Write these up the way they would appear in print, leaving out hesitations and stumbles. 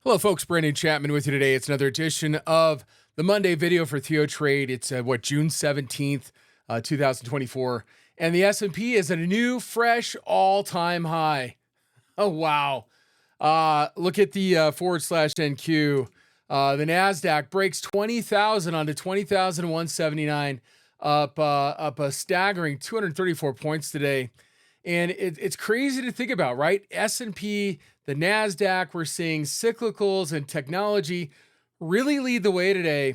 Hello, folks. Brandon Chapman with you today. It's another edition of the Monday video for TheoTRADE. It's June 17th, 2024. And the S&P is at a new, fresh, all-time high. Oh, wow. Look at the /NQ. The NASDAQ breaks 20,000 onto 20,179, up a staggering 234 points today. And it's crazy to think about, right? S&P, the NASDAQ, we're seeing cyclicals and technology really lead the way today.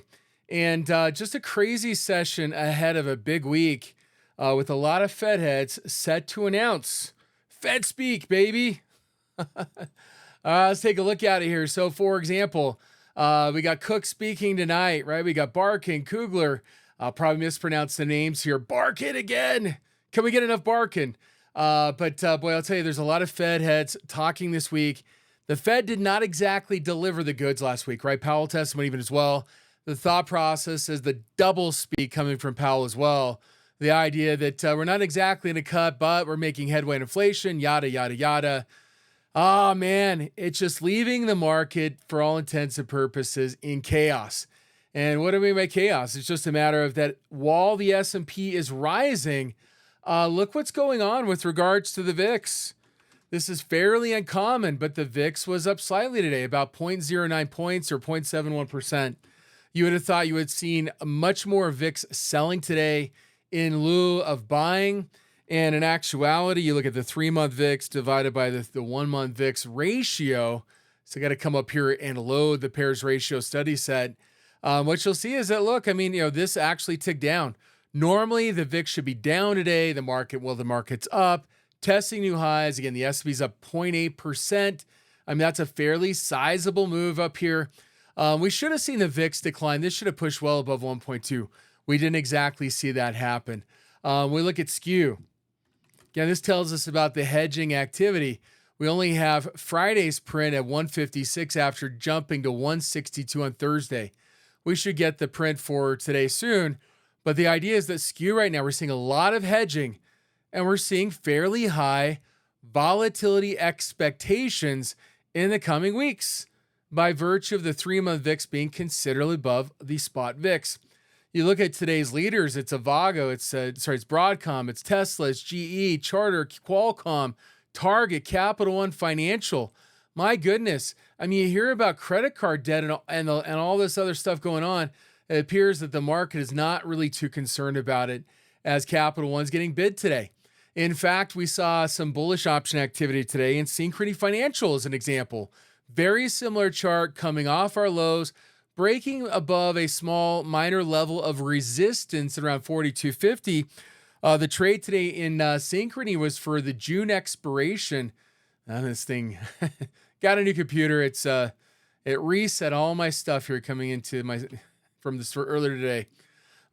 And just a crazy session ahead of a big week with a lot of Fed heads set to announce. Fedspeak, baby. Let's take a look at it here. So, for example, we got Cook speaking tonight, right? We got Barkin, Kugler. I'll probably mispronounce the names here. Barkin again. Can we get enough Barkin? But boy, I'll tell you, there's a lot of Fed heads talking this week. The Fed did not exactly deliver the goods last week, right? Powell testimony even as well. The thought process is the double speak coming from Powell as well. The idea that we're not exactly in a cut, but we're making headway in inflation, yada, yada, yada. Oh, man, it's just leaving the market, for all intents and purposes, in chaos. And what do we mean by chaos? It's just a matter of that while the S&P is rising, look what's going on with regards to the VIX. This is fairly uncommon, but the VIX was up slightly today, about 0.09 points or 0.71%. You would have thought you had seen much more VIX selling today in lieu of buying. And in actuality, you look at the 3-month VIX divided by the 1-month VIX ratio. So I got to come up here and load the pairs ratio study set. What you'll see is that, look, this actually ticked down. Normally, the VIX should be down today. The market's up, testing new highs. Again, the S&P's up 0.8%. That's a fairly sizable move up here. We should have seen the VIX decline. This should have pushed well above 1.2. We didn't exactly see that happen. We look at skew. Again, this tells us about the hedging activity. We only have Friday's print at 156 after jumping to 162 on Thursday. We should get the print for today soon. But the idea is that skew right now, we're seeing a lot of hedging and we're seeing fairly high volatility expectations in the coming weeks by virtue of the 3-month VIX being considerably above the spot VIX. You look at today's leaders, it's Avago, it's Broadcom, it's Tesla, it's GE, Charter, Qualcomm, Target, Capital One Financial. My goodness. You hear about credit card debt and all this other stuff going on. It appears that the market is not really too concerned about it as Capital One's getting bid today. In fact, we saw some bullish option activity today in Synchrony Financial as an example. Very similar chart coming off our lows, breaking above a small minor level of resistance at around 42.50. The trade today in Synchrony was for the June expiration. This thing got a new computer. It reset all my stuff here coming into from the store earlier today.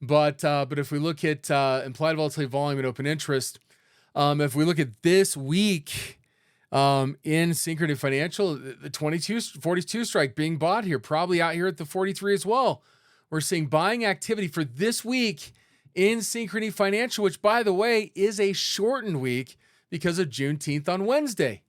But if we look at implied volatility volume and open interest, if we look at this week in Synchrony Financial, the 42 strike being bought here, probably out here at the 43 as well. We're seeing buying activity for this week in Synchrony Financial, which, by the way, is a shortened week because of Juneteenth on Wednesday.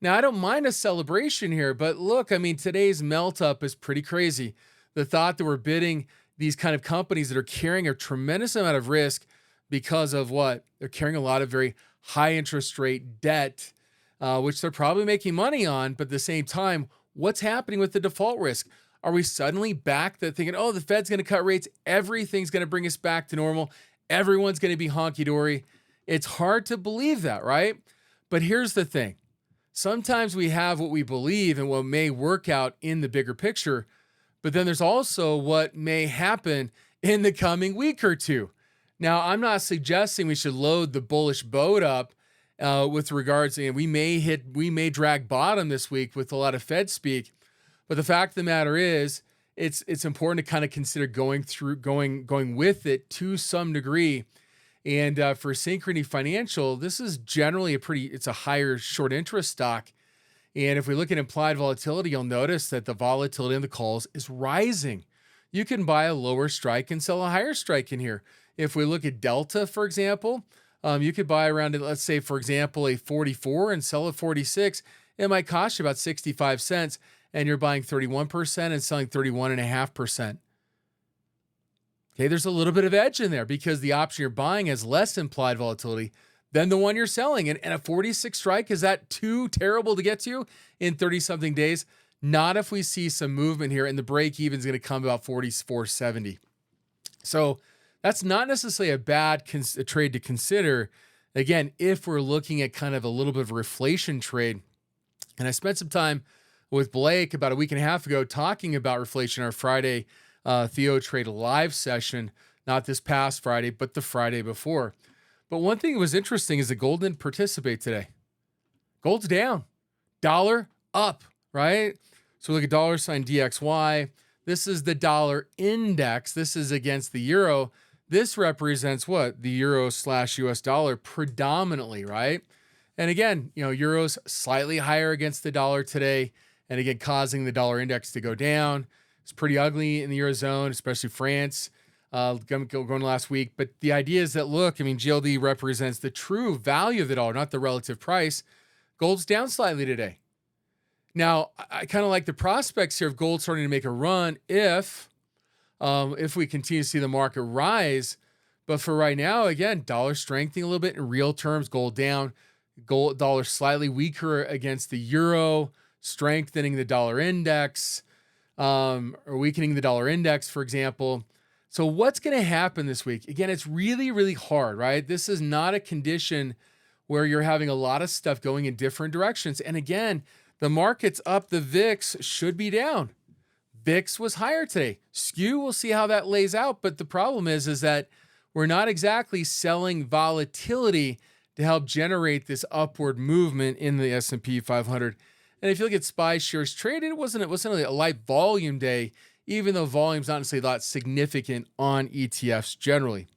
Now, I don't mind a celebration here, but look, today's melt up is pretty crazy. The thought that we're bidding these kind of companies that are carrying a tremendous amount of risk because of what? They're carrying a lot of very high interest rate debt, which they're probably making money on. But at the same time, what's happening with the default risk? Are we suddenly back to thinking, oh, the Fed's going to cut rates, everything's going to bring us back to normal, everyone's going to be honky-dory? It's hard to believe that, right? But here's the thing. Sometimes we have what we believe and what may work out in the bigger picture, but then there's also what may happen in the coming week or two. Now, I'm not suggesting we should load the bullish boat up with regards to, we may drag bottom this week with a lot of Fed speak, but the fact of the matter is, it's important to kind of consider going with it to some degree. And for Synchrony Financial, this is generally it's a higher short interest stock. And if we look at implied volatility, you'll notice that the volatility in the calls is rising. You can buy a lower strike and sell a higher strike in here. If we look at Delta, for example, you could buy around, let's say, for example, a 44 and sell a 46 it might cost you about 65 cents, and you're buying 31% and selling 31.5%. Okay, there's a little bit of edge in there because the option you're buying has less implied volatility than the one you're selling. And a 46 strike, is that too terrible to get to in 30-something days? Not if we see some movement here, and the break even is going to come about 44.70. So that's not necessarily a bad trade to consider. Again, if we're looking at kind of a little bit of a reflation trade. And I spent some time with Blake about a week and a half ago talking about reflation, our Friday TheoTRADE live session, not this past Friday, but the Friday before. But one thing that was interesting is that gold didn't participate today. Gold's down, dollar up, right? So look at $DXY. This is the dollar index. This is against the euro. This represents what? The euro/US dollar predominantly, right? And again, euro's slightly higher against the dollar today, and again, causing the dollar index to go down. It's pretty ugly in the Eurozone, especially France, going last week. But the idea is that, look, GLD represents the true value of the dollar, not the relative price. Gold's down slightly today. Now, I kind of like the prospects here of gold starting to make a run if we continue to see the market rise. But for right now, again, dollar strengthening a little bit in real terms, gold down, dollar slightly weaker against the euro, strengthening the dollar index, or weakening the dollar index, for example. So what's going to happen this week? Again, it's really, really hard, right? This is not a condition where you're having a lot of stuff going in different directions. And again, the market's up, the VIX should be down. VIX was higher today. Skew, we'll see how that lays out. But the problem is that we're not exactly selling volatility to help generate this upward movement in the S&P 500. And if you look at SPY shares traded, it wasn't really a light volume day, even though volume's not necessarily that significant on ETFs generally.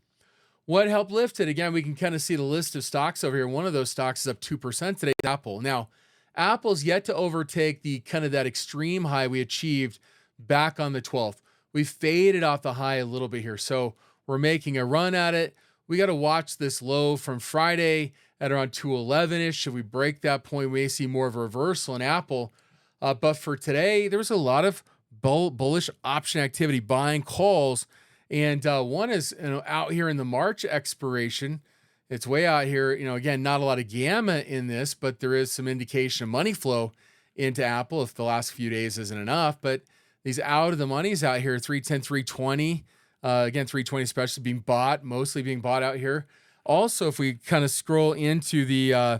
What helped lift it? Again, we can kind of see the list of stocks over here. One of those stocks is up 2% today, Apple. Now, Apple's yet to overtake the kind of that extreme high we achieved back on the 12th. We faded off the high a little bit here, so we're making a run at it. We got to watch this low from Friday at around 211-ish. Should we break that point, we may see more of a reversal in Apple. But for today, there was a lot of bullish option activity, buying calls. And one is out here in the March expiration. It's way out here. Again, not a lot of gamma in this, but there is some indication of money flow into Apple if the last few days isn't enough. But these out of the monies out here, 310, 320. Again, 320 especially being bought, mostly being bought out here. Also, if we kind of scroll into the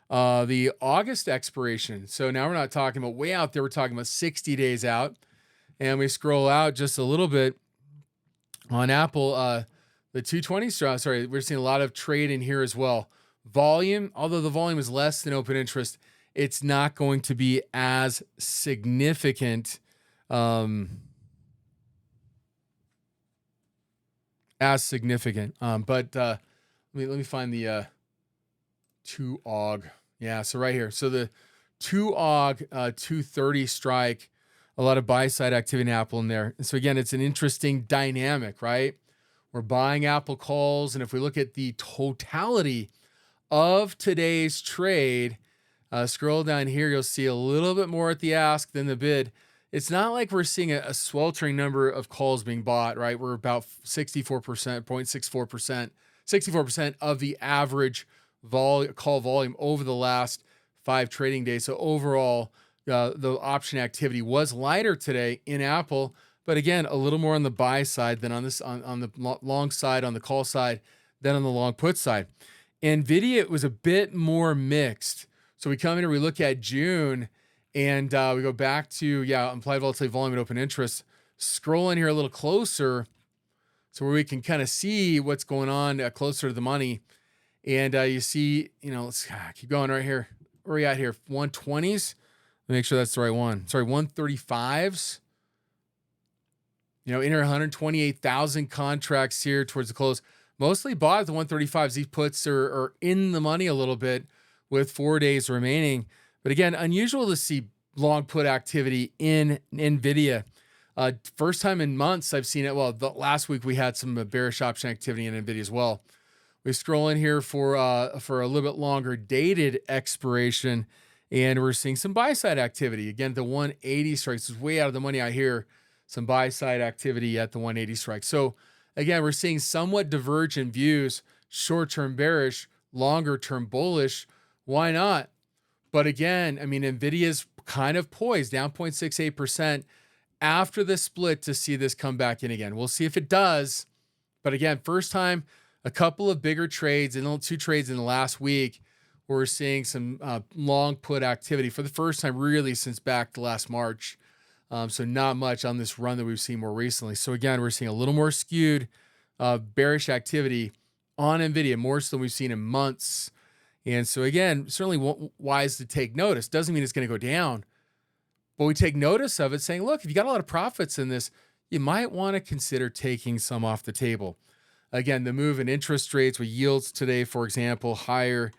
August expiration, so now we're not talking about way out there, we're talking about 60 days out, and we scroll out just a little bit on Apple, the 220, sorry, we're seeing a lot of trade in here as well. Volume, although the volume is less than open interest, it's not going to be as significant but let me find the 2AUG. Yeah, so right here. So the 2AUG 230 strike, a lot of buy side activity in Apple in there. And so again, it's an interesting dynamic, right? We're buying Apple calls, and if we look at the totality of today's trade, scroll down here, you'll see a little bit more at the ask than the bid. It's not like we're seeing a sweltering number of calls being bought, right? We're about 64%, 0.64%, 64% of the average call volume over the last 5 trading days. So overall, the option activity was lighter today in Apple, but again, a little more on the buy side than on the long side, on the call side, than on the long put side. NVDA, it was a bit more mixed. So we come in here, we look at June, and we go back to, implied volatility, volume, and open interest. Scroll in here a little closer so where we can kind of see what's going on closer to the money. And you see, let's keep going right here. Where are we at here? 120s. Let me make sure that's the right one. Sorry, 135s. In here, 128,000 contracts here towards the close. Mostly bought at the 135s. These puts are in the money a little bit with 4 days remaining. But again, unusual to see long put activity in NVIDIA. First time in months I've seen it. Well, last week we had some bearish option activity in NVIDIA as well. We scroll in here for a little bit longer dated expiration, And we're seeing some buy side activity. Again, the 180 strikes is way out of the money out here. Some buy side activity at the 180 strike. So again, we're seeing somewhat divergent views, short-term bearish, longer-term bullish. Why not? But again, I mean, NVIDIA's kind of poised down 0.68% after the split to see this come back in again. We'll see if it does. But again, first time, a couple of bigger trades and 2 trades in the last week. We're seeing some long put activity for the first time really since back to last March. So not much on this run that we've seen more recently. So again, we're seeing a little more skewed bearish activity on NVIDIA, more so than we've seen in months. And so again, certainly wise to take notice. Doesn't mean it's going to go down, but we take notice of it saying, look, if you got a lot of profits in this, you might want to consider taking some off the table. Again, the move in interest rates with yields today, for example, higher.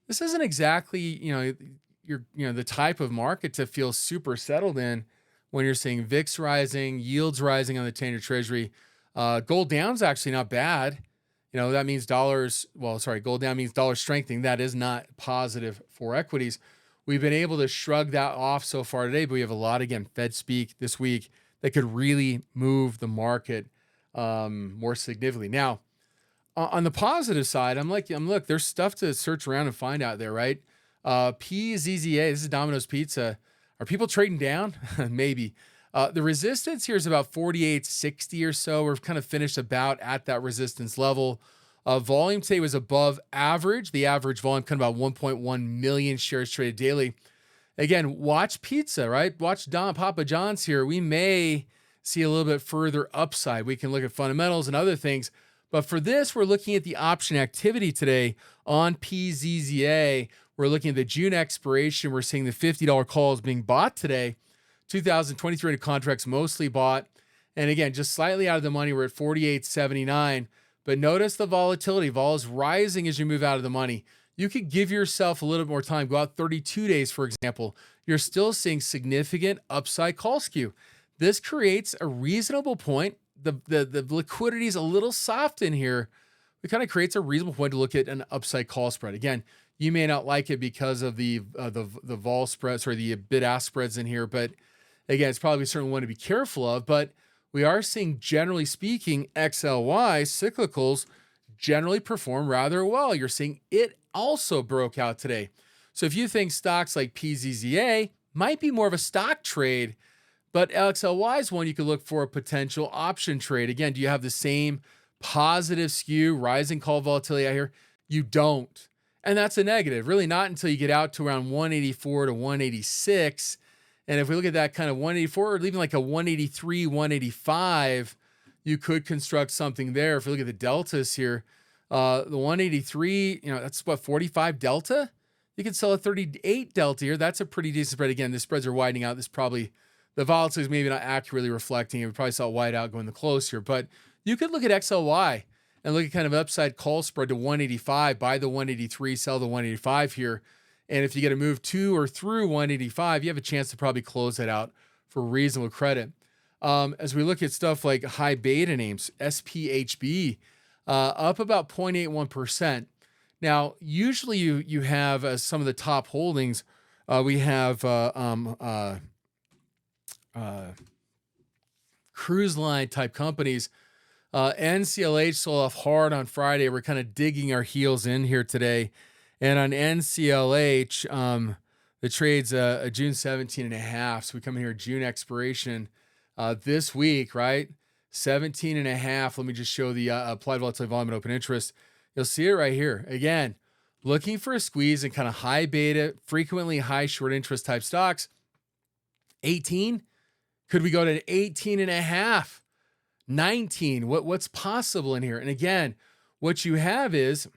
This isn't exactly, the type of market to feel super settled in when you're seeing VIX rising, yields rising on the 10-year Treasury. Gold down's actually not bad. That means gold down means dollar strengthening. That is not positive for equities. We've been able to shrug that off so far today, but we have a lot, again, Fedspeak this week that could really move the market more significantly. Now, on the positive side, look, there's stuff to search around and find out there, right? PZZA, this is Domino's Pizza. Are people trading down? Maybe. The resistance here is about 48.60 or so. We're kind of finished about at that resistance level. Volume today was above average. The average volume kind of about 1.1 million shares traded daily. Again, watch pizza, right? Watch Papa John's here. We may see a little bit further upside. We can look at fundamentals and other things. But for this, we're looking at the option activity today on PZZA. We're looking at the June expiration. We're seeing the $50 calls being bought today. 2023 contracts mostly bought. And again, just slightly out of the money. We're at 48.79. But notice the volatility. Vol is rising as you move out of the money. You could give yourself a little bit more time. Go out 32 days, for example. You're still seeing significant upside call skew. This creates a reasonable point. The liquidity is a little soft in here. It kind of creates a reasonable point to look at an upside call spread. Again, you may not like it because of the vol spreads or the bid-ask spreads in here, but again, it's probably certainly one to be careful of. But we are seeing, generally speaking, XLY cyclicals generally perform rather well. You're seeing it also broke out today. So if you think stocks like PZZA might be more of a stock trade, but XLY is one you could look for a potential option trade. Again, do you have the same positive skew, rising call volatility out here? You don't. And that's a negative. Really not until you get out to around 184 to 186. And if we look at that kind of 184 or even like a 183, 185, you could construct something there. If you look at the deltas here, the 183, that's what, 45 delta? You could sell a 38 delta here. That's a pretty decent spread. Again, the spreads are widening out. This probably, the volatility is maybe not accurately reflecting it. We probably saw it wide out going the close here. But you could look at XLY and look at kind of upside call spread to 185, buy the 183, sell the 185 here. And if you get a move to or through 185, you have a chance to probably close that out for reasonable credit. As we look at stuff like high beta names, SPHB, up about 0.81%. Now, usually you have some of the top holdings. We have cruise line type companies. NCLH sold off hard on Friday. We're kind of digging our heels in here today. And on NCLH, the trade's a June 17.5. So we come in here, June expiration this week, right? 17.5. Let me just show the applied volatility volume and open interest. You'll see it right here. Again, looking for a squeeze in kind of high beta, frequently high short interest type stocks. 18. Could we go to 18.5? 19. What's possible in here? And again, what you have is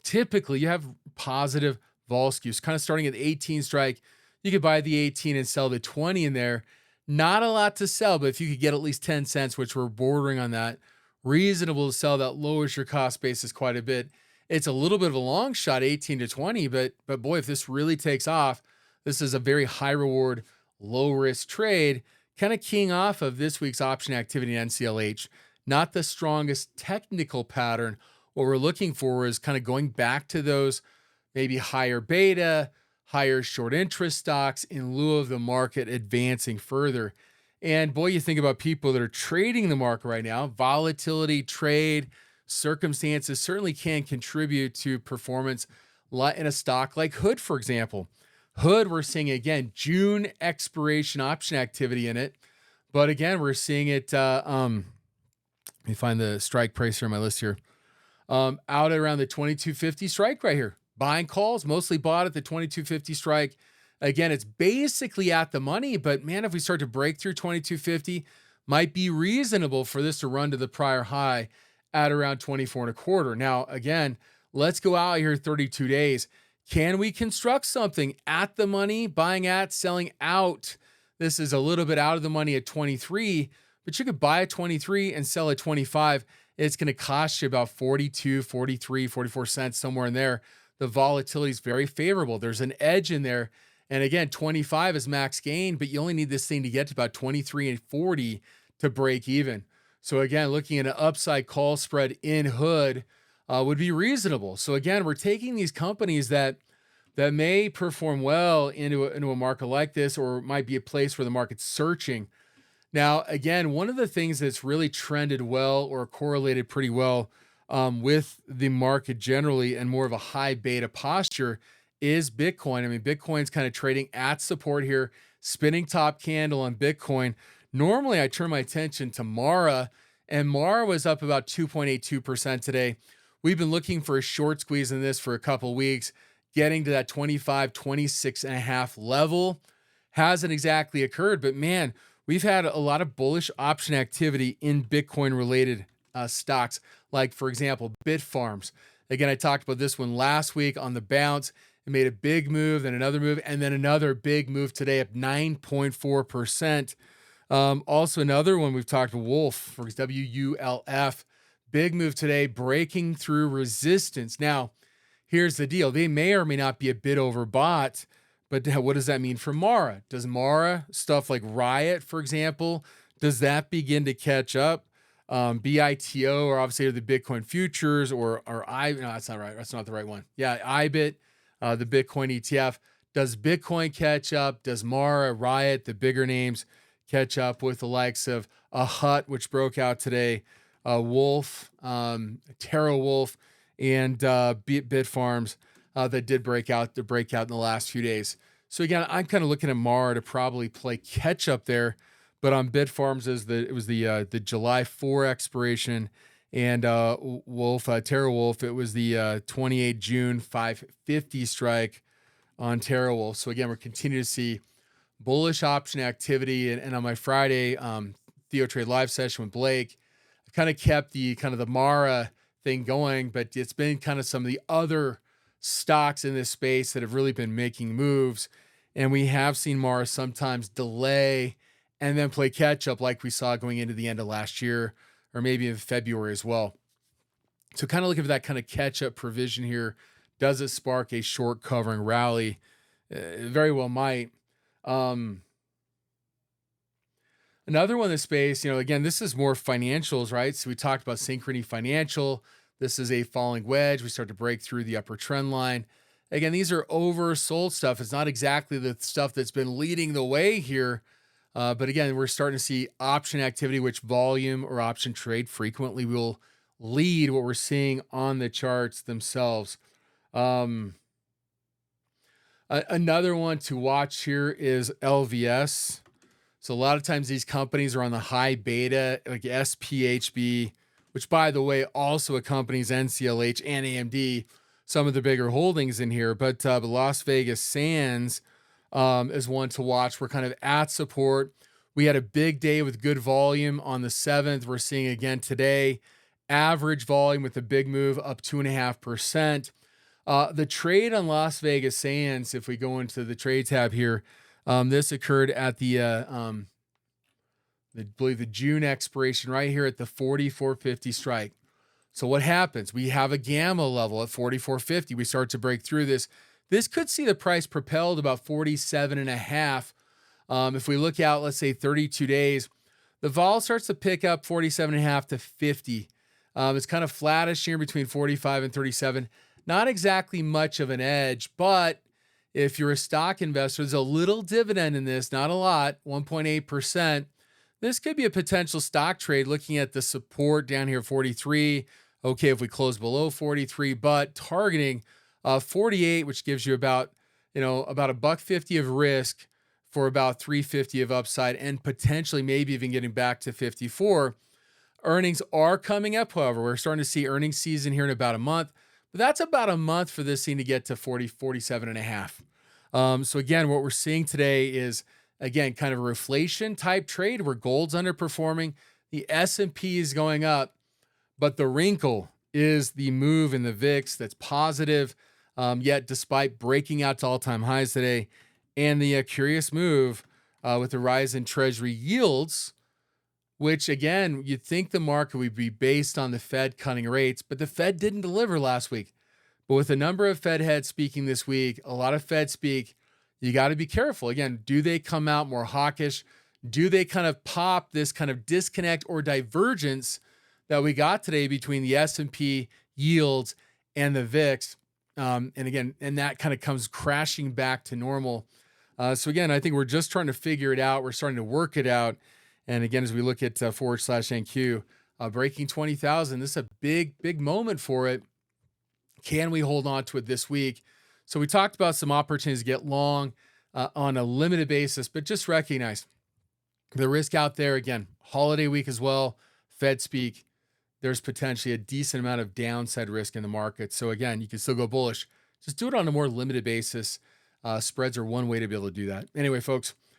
typically you have positive vol skews, kind of starting at the 18 strike. You could buy the 18 and sell the 20 in there. Not a lot to sell, but if you could get at least 10 cents, which we're bordering on that, reasonable to sell, that lowers your cost basis quite a bit. It's a little bit of a long shot, 18 to 20, but boy, if this really takes off, this is a very high reward, low risk trade, kind of keying off of this week's option activity in NCLH. Not the strongest technical pattern. What we're looking for is kind of going back to those maybe higher beta, higher short interest stocks in lieu of the market advancing further. And boy, you think about people that are trading the market right now, volatility, trade, circumstances certainly can contribute to performance in a stock like Hood, for example. Hood, we're seeing again June expiration option activity in it, but again, we're seeing it. Let me find the strike price here on my list here. Out at around the 2250 strike right here. Buying calls, mostly bought at the 2250 strike. Again, it's basically at the money, but man, if we start to break through 2250, might be reasonable for this to run to the prior high at around 24 and a quarter. Now, again, let's go out here 32 days. Can we construct something at the money, buying at, selling out? This is a little bit out of the money at 23, but you could buy at 23 and sell at 25. It's going to cost you about 42, 43, 44 cents, somewhere in there. The volatility is very favorable. There's an edge in there. And again, 25 is max gain, but you only need this thing to get to about 23 and 40 to break even. So again, looking at an upside call spread in Hood would be reasonable. So again, we're taking these companies that may perform well into a market like this, or might be a place where the market's searching. Now, again, one of the things that's really trended well or correlated pretty well with the market generally and more of a high beta posture is Bitcoin. I mean, Bitcoin's kind of trading at support here, spinning top candle on Bitcoin. Normally, I turn my attention to Mara, and Mara was up about 2.82% today. We've been looking for a short squeeze in this for a couple weeks, getting to that 25, 26 and a half level. Hasn't exactly occurred, but man, we've had a lot of bullish option activity in Bitcoin related stocks, like for example, Bitfarms. Again, I talked about this one last week on the bounce. It made a big move, then another move, and then another big move today up 9.4%. Also another one we've talked about, Wolf, for WULF. Big move today, breaking through resistance. Now, here's the deal. They may or may not be a bit overbought, but what does that mean for Mara? Does Mara, stuff like Riot, for example, does that begin to catch up? BITO, or obviously the Bitcoin futures, no, that's not right. That's not the right one. Yeah, IBIT, the Bitcoin ETF. Does Bitcoin catch up? Does Mara, Riot, the bigger names, catch up with the likes of a Hut, which broke out today, Wolf, TerraWolf, and Bitfarms that did break out in the last few days. So again, I'm kind of looking at Mara to probably play catch up there, but on Bitfarms it was the July 4 expiration, and Wolf, TerraWolf, it was the 28 June 550 strike on TerraWolf. So again, we're continuing to see bullish option activity, and on my Friday TheoTRADE live session with Blake, I kind of kept the Mara thing going, but it's been kind of some of the other stocks in this space that have really been making moves, and we have seen Mara sometimes delay and then play catch up, like we saw going into the end of last year, or maybe in February as well. So kind of looking for that kind of catch up provision here. Does it spark a short covering rally? It very well might. Another one in this space, again, this is more financials, right? So we talked about Synchrony Financial. This is a falling wedge. We start to break through the upper trend line. Again, these are oversold stuff. It's not exactly the stuff that's been leading the way here. But again, we're starting to see option activity, which volume or option trade frequently will lead what we're seeing on the charts themselves. Another one to watch here is LVS. So a lot of times these companies are on the high beta, like SPHB, which by the way also accompanies NCLH and AMD, some of the bigger holdings in here. But the Las Vegas Sands is one to watch. We're kind of at support. We had a big day with good volume on the 7th. We're seeing again today, average volume with a big move up 2.5%. The trade on Las Vegas Sands, if we go into the trade tab here, this occurred at I believe the June expiration right here at the 44.50 strike. So what happens? We have a gamma level at 44.50. We start to break through this. This could see the price propelled about 47.5. If we look out, let's say 32 days, the vol starts to pick up 47.5 to 50. It's kind of flattish here between 45 and 37. Not exactly much of an edge, but if you're a stock investor, there's a little dividend in this, not a lot, 1.8%. This could be a potential stock trade looking at the support down here, 43. Okay, if we close below 43, but targeting 48, which gives you about, about $1.50 of risk for about 350 of upside, and potentially maybe even getting back to 54. Earnings are coming up, however. We're starting to see earnings season here in about a month, but that's about a month for this thing to get to 40, 47 and a half. So again, what we're seeing today is, again, kind of a reflation type trade where gold's underperforming. The S&P is going up, but the wrinkle is the move in the VIX that's positive, yet despite breaking out to all-time highs today, and the curious move with the rise in Treasury yields, which again, you'd think the market would be based on the Fed cutting rates, but the Fed didn't deliver last week. But with a number of Fed heads speaking this week, a lot of Fed speak, you got to be careful. Again, do they come out more hawkish? Do they kind of pop this kind of disconnect or divergence that we got today between the S&P yields and the VIX? And that kind of comes crashing back to normal. So again, I think we're just trying to figure it out. We're starting to work it out. And again, as we look at /NQ, breaking 20,000, this is a big, big moment for it. Can we hold on to it this week? So we talked about some opportunities to get long on a limited basis, but just recognize the risk out there. Again, holiday week as well, Fedspeak, there's potentially a decent amount of downside risk in the market. So again, you can still go bullish. Just do it on a more limited basis. Spreads are one way to be able to do that. Anyway, folks,